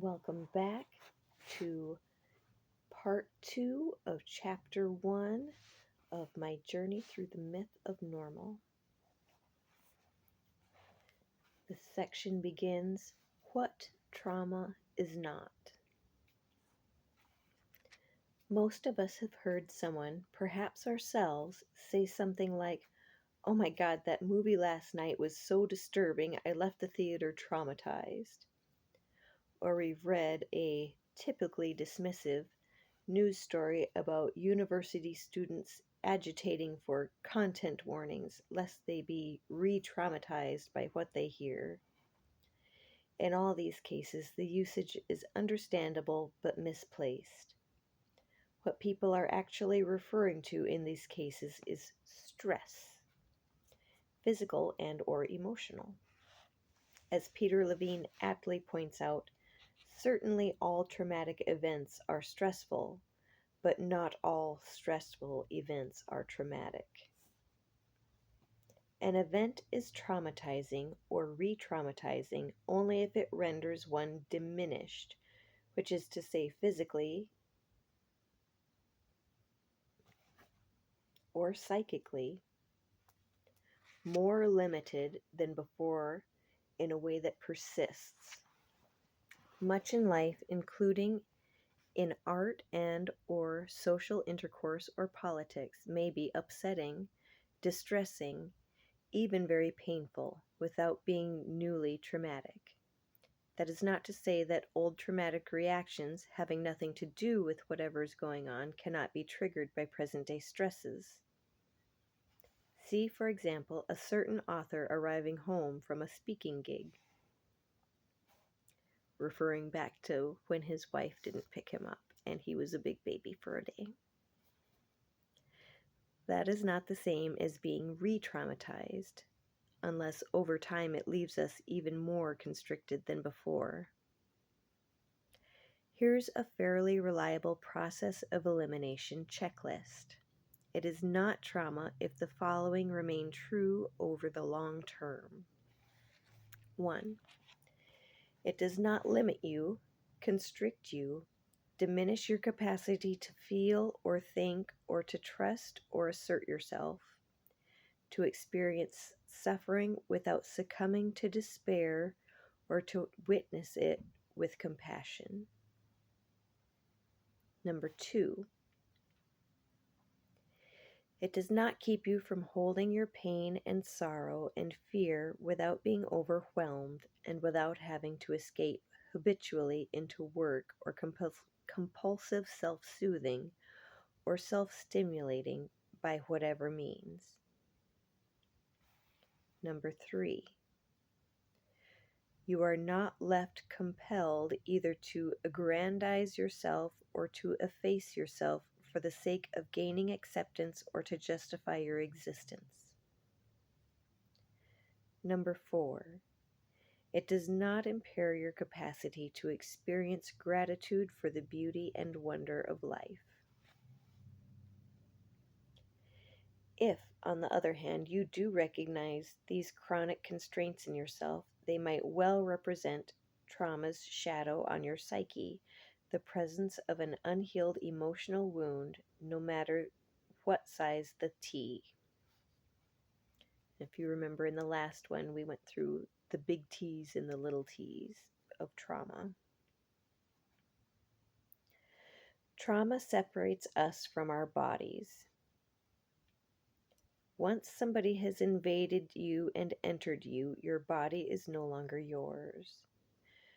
Welcome back to part 2 of chapter 1 of my journey through the myth of normal. The section begins, What trauma is not. Most of us have heard someone, perhaps ourselves, say something like, "Oh my God, that movie last night was so disturbing, I left the theater traumatized." Or we've read a typically dismissive news story about university students agitating for content warnings lest they be re-traumatized by what they hear. In all these cases, the usage is understandable but misplaced. What people are actually referring to in these cases is stress, physical and or emotional. As Peter Levine aptly points out, certainly all traumatic events are stressful, but not all stressful events are traumatic. An event is traumatizing or re-traumatizing only if it renders one diminished, which is to say physically or psychically, more limited than before in a way that persists. Much in life, including in art and or social intercourse or politics, may be upsetting, distressing, even very painful, without being newly traumatic. That is not to say that old traumatic reactions, having nothing to do with whatever is going on, cannot be triggered by present-day stresses. See, for example, a certain author arriving home from a speaking gig, referring back to when his wife didn't pick him up and he was a big baby for a day. That is not the same as being re-traumatized, unless over time it leaves us even more constricted than before. Here's a fairly reliable process of elimination checklist. It is not trauma if the following remain true over the long term. 1. It does not limit you, constrict you, diminish your capacity to feel or think or to trust or assert yourself, to experience suffering without succumbing to despair or to witness it with compassion. Number 2, it does not keep you from holding your pain and sorrow and fear without being overwhelmed and without having to escape habitually into work or compulsive self-soothing or self-stimulating by whatever means. Number 3, you are not left compelled either to aggrandize yourself or to efface yourself for the sake of gaining acceptance or to justify your existence. Number 4, it does not impair your capacity to experience gratitude for the beauty and wonder of life. If, on the other hand, you do recognize these chronic constraints in yourself, they might well represent trauma's shadow on your psyche, the presence of an unhealed emotional wound, no matter what size the T. If you remember in the last one, we went through the big T's and the little t's of trauma. Trauma separates us from our bodies. Once somebody has invaded you and entered you, your body is no longer yours.